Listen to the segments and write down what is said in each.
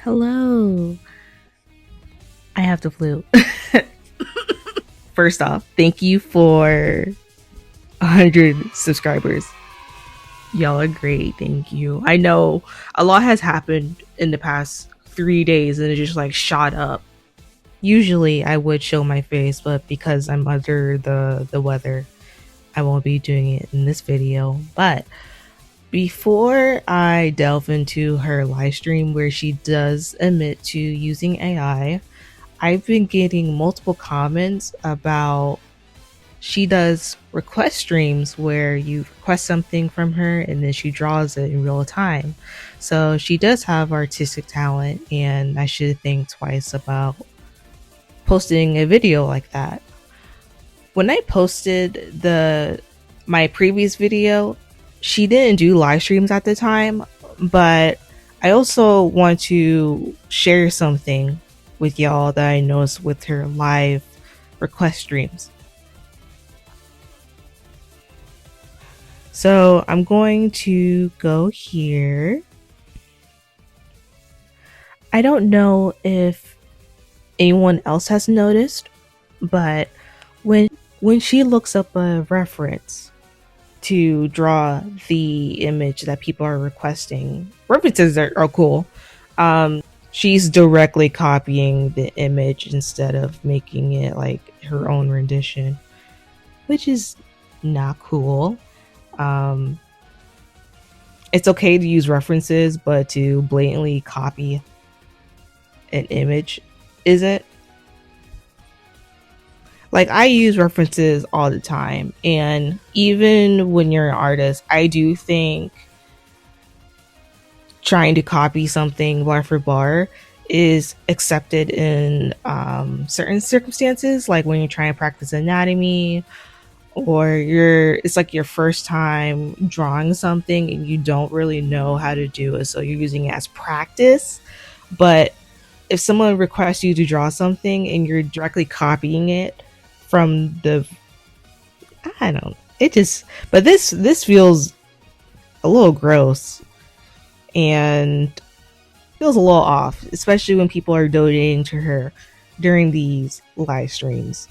Hello. I have the flu. First off, thank you for 100 subscribers. Y'all are great. Thank you. I know a lot has happened in the past 3 days and it just like shot up. Usually I would show my face, but because I'm under the weather, I won't be doing it in this video. But before I delve into her live stream where she does admit to using AI, I've been getting multiple comments about she does request streams where you request something from her and then she draws it in real time. So she does have artistic talent, and I should think twice about posting a video like that. When I posted the my previous video, she didn't do live streams at the time, but I also want to share something with y'all that I noticed with her live request streams. So I'm going to go here. I don't know if anyone else has noticed, but when she looks up a reference to draw the image that people are requesting, references are cool. She's directly copying the image instead of making it like her own rendition, which is not cool. It's okay to use references, but to blatantly copy an image isn't. Like, I use references all the time, and even when you're an artist, I do think trying to copy something bar for bar is accepted in certain circumstances, like when you're trying to practice anatomy, or it's like your first time drawing something and you don't really know how to do it, so you're using it as practice. But if someone requests you to draw something and you're directly copying it from the, I don't, it just, but this feels a little gross and feels a little off, especially when people are donating to her during these live streams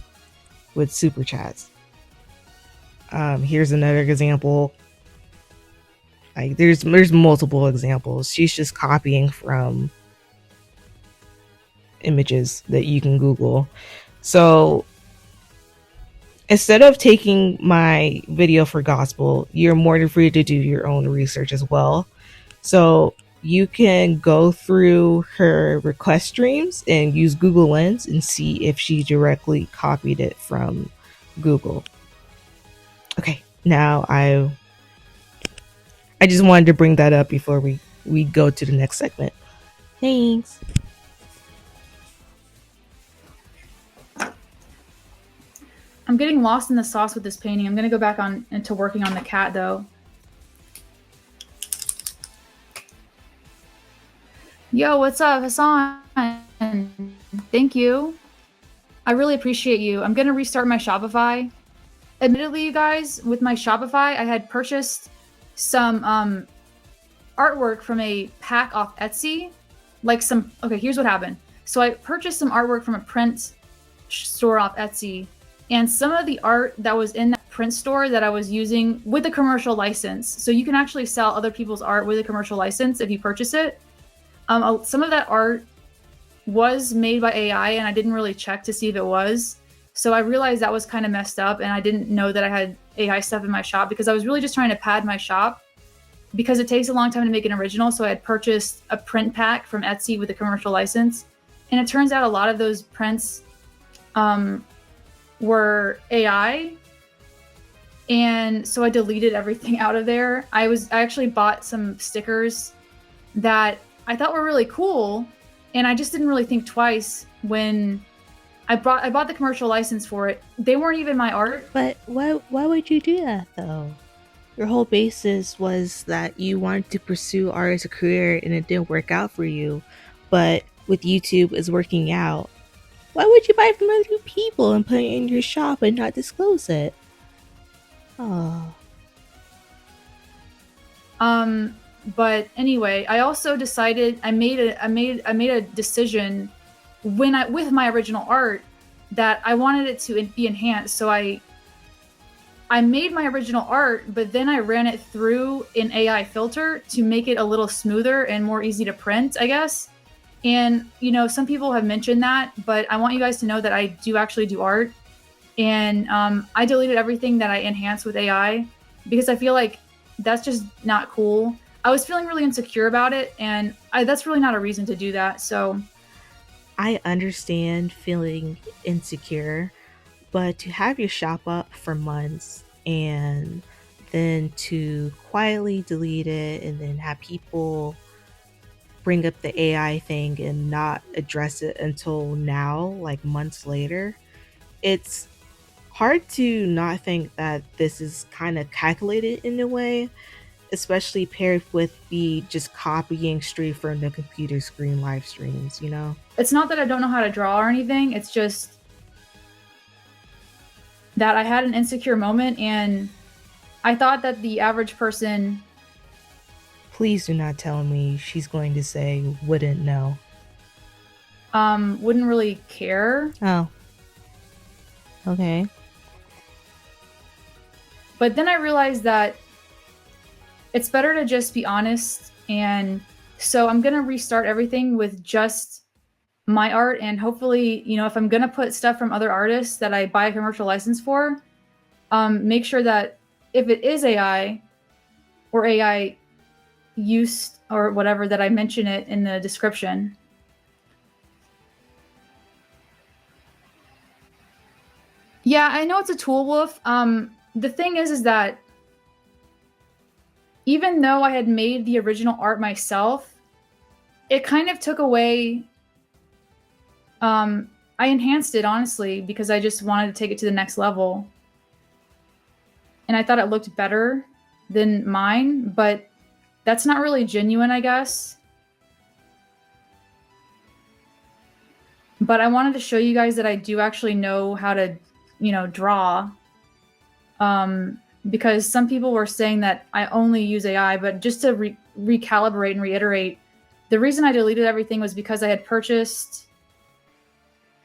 with super chats. Here's another example. Like, there's multiple examples. She's just copying from images that you can Google. So instead of taking my video for gospel, you're more than free to do your own research as well. So you can go through her request streams and use Google Lens and see if she directly copied it from Google. Okay, now I just wanted to bring that up before we go to the next segment. Thanks. I'm getting lost in the sauce with this painting. I'm going to go back on into working on the cat, though. Yo, what's up, Hassan? Thank you. I really appreciate you. I'm going to restart my Shopify. Admittedly, you guys, with my Shopify, I had purchased some artwork from a pack off Etsy. Okay, here's what happened. So I purchased some artwork from a print store off Etsy, and some of the art that was in that print store that I was using with a commercial license. So you can actually sell other people's art with a commercial license if you purchase it. Some of that art was made by AI, and I didn't really check to see if it was. So I realized that was kind of messed up, and I didn't know that I had AI stuff in my shop because I was really just trying to pad my shop because it takes a long time to make an original. So I had purchased a print pack from Etsy with a commercial license, and it turns out a lot of those prints were AI. And so I deleted everything out of there. I actually bought some stickers that I thought were really cool, and I just didn't really think twice when I bought the commercial license for it. They weren't even my art. But why would you do that though? Your whole basis was that you wanted to pursue art as a career and it didn't work out for you. But with YouTube, it's working out. Why would you buy from other people and put it in your shop and not disclose it? Oh. But anyway, I also decided I made a decision when I with my original art that I wanted it to be enhanced. So I made my original art, but then I ran it through an AI filter to make it a little smoother and more easy to print, I guess. And some people have mentioned that, but I want you guys to know that I do actually do art, and I deleted everything that I enhanced with AI because I feel like that's just not cool. I was feeling really insecure about it, and that's really not a reason to do that. So I understand feeling insecure, but to have your shop up for months and then to quietly delete it and then have people bring up the AI thing and not address it until now, like months later, it's hard to not think that this is kind of calculated in a way, especially paired with the just copying straight from the computer screen live streams, you know? it's not that I don't know how to draw or anything. It's just that I had an insecure moment, and I thought that the average person Please do not tell me she's going to say wouldn't know. wouldn't really care. Oh, okay. But then I realized that it's better to just be honest. And so I'm going to restart everything with just my art. And hopefully, if I'm going to put stuff from other artists that I buy a commercial license for, make sure that if it is AI or AI use or whatever, that I mention it in the description. Yeah, I know it's a tool wolf. The thing is that even though I had made the original art myself, it kind of took away. I enhanced it honestly because I just wanted to take it to the next level, and I thought it looked better than mine. But that's not really genuine, I guess. But I wanted to show you guys that I do actually know how to, draw. Because some people were saying that I only use AI, but just to recalibrate and reiterate, the reason I deleted everything was because I had purchased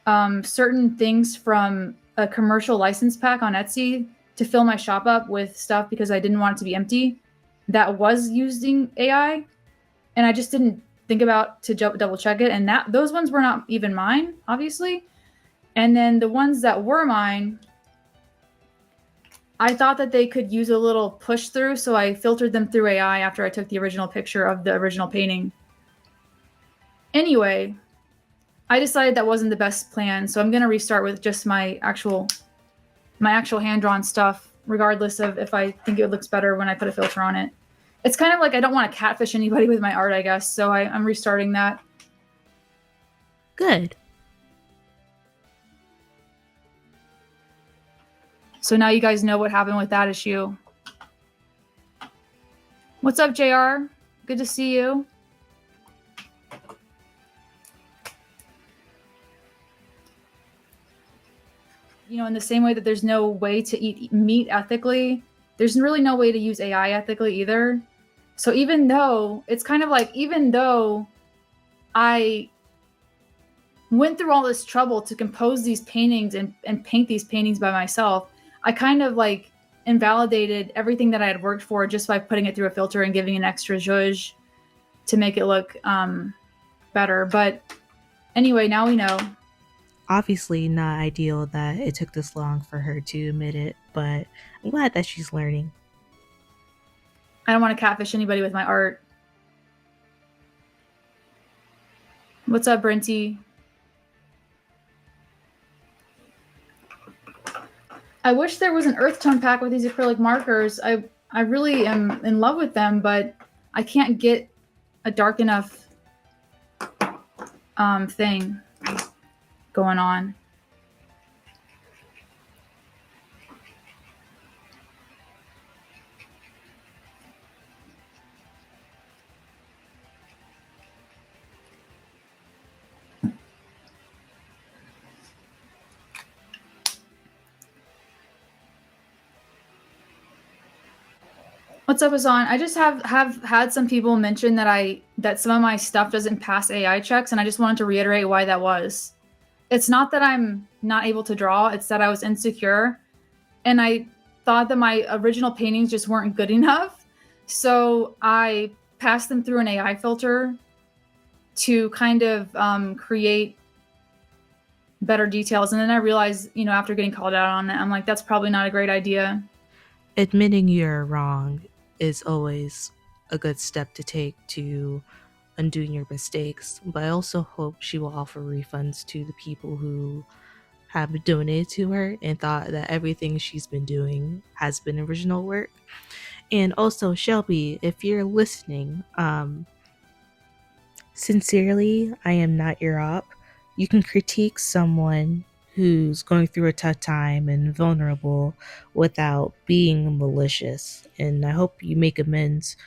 certain things from a commercial license pack on Etsy to fill my shop up with stuff because I didn't want it to be empty that was using AI, and I just didn't think about to double check it, and that those ones were not even mine, obviously. And then the ones that were mine, I thought that they could use a little push through, so I filtered them through AI after I took the original picture of the original painting. Anyway, I decided that wasn't the best plan, so I'm going to restart with just my actual hand-drawn stuff, regardless of if I think it looks better when I put a filter on it. It's kind of like I don't want to catfish anybody with my art, I guess, so I'm restarting that. Good. So now you guys know what happened with that issue. What's up, JR? Good to see you. In the same way that there's no way to eat meat ethically, there's really no way to use AI ethically either. So even though I went through all this trouble to compose these paintings and paint these paintings by myself, I kind of like invalidated everything that I had worked for just by putting it through a filter and giving an extra zhuzh to make it look better. But anyway, now we know. Obviously, not ideal that it took this long for her to admit it, but I'm glad that she's learning. I don't want to catfish anybody with my art. What's up, Brenty? I wish there was an earth tone pack with these acrylic markers. I really am in love with them, but I can't get a dark enough thing going on. What's up, Hassan? I just have had some people mention that some of my stuff doesn't pass AI checks, and I just wanted to reiterate why that was. It's not that I'm not able to draw, it's that I was insecure and I thought that my original paintings just weren't good enough. So I passed them through an AI filter to kind of create better details. And then I realized, after getting called out on it, I'm like, that's probably not a great idea. Admitting you're wrong is always a good step to take to undoing your mistakes, but I also hope she will offer refunds to the people who have donated to her and thought that everything she's been doing has been original work. And also, Shelby, if you're listening, sincerely, I am not your op. You can critique someone who's going through a tough time and vulnerable without being malicious. And I hope you make amends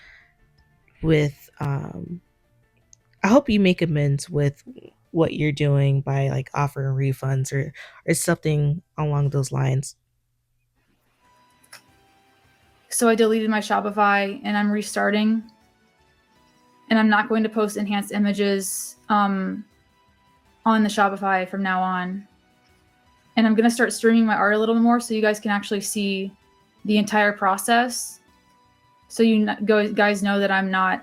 with I hope you make amends with what you're doing by like offering refunds or something along those lines. So I deleted my Shopify and I'm restarting. And I'm not going to post enhanced images on the Shopify from now on. And I'm going to start streaming my art a little more so you guys can actually see the entire process. So you guys know that I'm not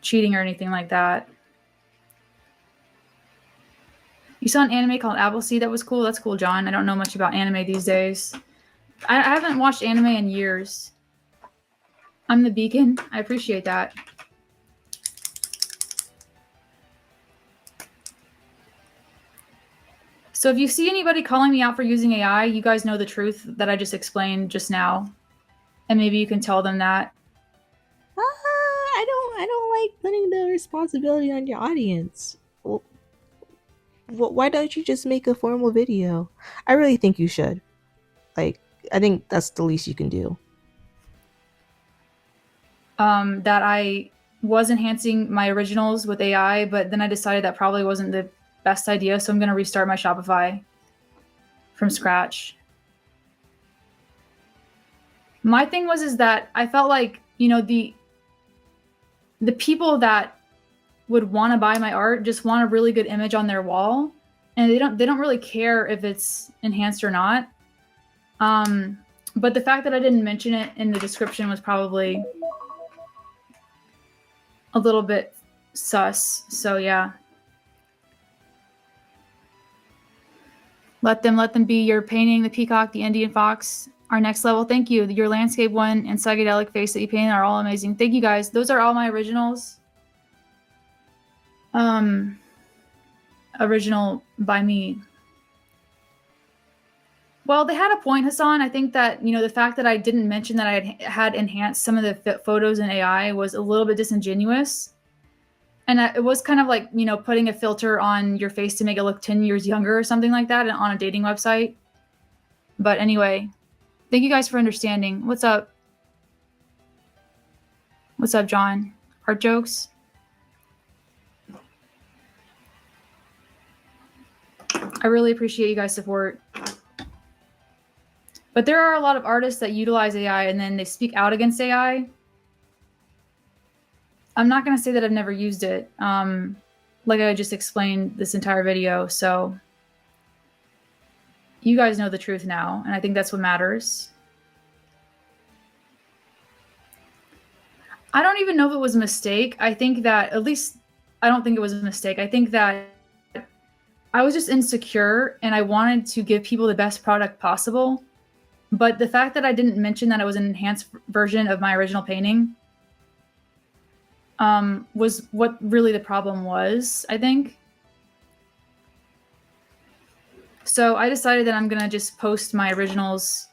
cheating or anything like that. You saw an anime called Appleseed that was cool. That's cool, John. I don't know much about anime these days. I haven't watched anime in years. I'm the beacon. I appreciate that. So if you see anybody calling me out for using AI, you guys know the truth that I just explained just now. And maybe you can tell them that. I don't like putting the responsibility on your audience. Well, why don't you just make a formal video? I really think you should. Like, I think that's the least you can do. That I was enhancing my originals with AI, but then I decided that probably wasn't the best idea. So I'm going to restart my Shopify from scratch. My thing is that I felt like, the people that would want to buy my art just want a really good image on their wall, and they don't really care if it's enhanced or not. But the fact that I didn't mention it in the description was probably a little bit sus. So yeah. Let them be your painting, the peacock, the Indian fox, our next level. Thank you. Your landscape one and psychedelic face that you painted are all amazing. Thank you guys. Those are all my originals. Original by me. Well, they had a point, Hassan. I think that, the fact that I didn't mention that I had enhanced some of the photos in AI was a little bit disingenuous. And it was kind of like, putting a filter on your face to make it look 10 years younger or something like that on a dating website. But anyway, thank you guys for understanding. What's up? What's up, John? Art jokes? I really appreciate you guys' support. But there are a lot of artists that utilize AI and then they speak out against AI. I'm not going to say that I've never used it, like I just explained this entire video. So you guys know the truth now, and I think that's what matters. I don't even know if it was a mistake. I think that, at least, I don't think it was a mistake. I think that I was just insecure and I wanted to give people the best product possible. But the fact that I didn't mention that it was an enhanced version of my original painting was what really the problem was, I think. So I decided that I'm going to just post my originals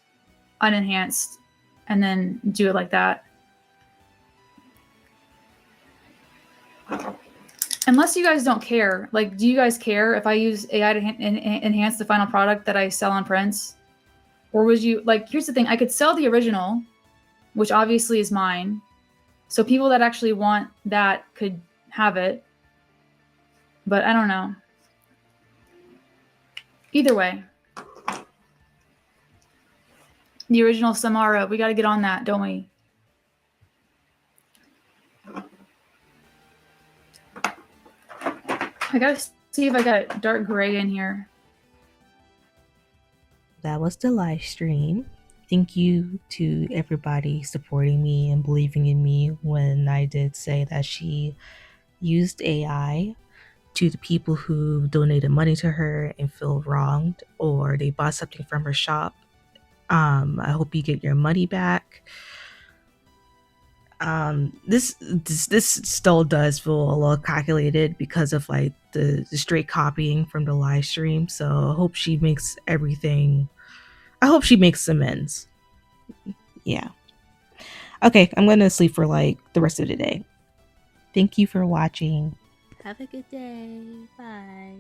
unenhanced and then do it like that. Unless you guys don't care. Like, do you guys care if I use AI to enhance the final product that I sell on prints? Or would you, like, here's the thing. I could sell the original, which obviously is mine. So people that actually want that could have it. But I don't know. Either way. The original Samara. We got to get on that, don't we? I got to see if I got dark gray in here. That was the live stream. Thank you to everybody supporting me and believing in me when I did say that she used AI. To the people who donated money to her and feel wronged or they bought something from her shop, I hope you get your money back. This still does feel a little calculated because of like the straight copying from the live stream. So I hope she makes everything. I hope she makes amends. Yeah. Okay, I'm gonna sleep for like the rest of the day. Thank you for watching. Have a good day. Bye.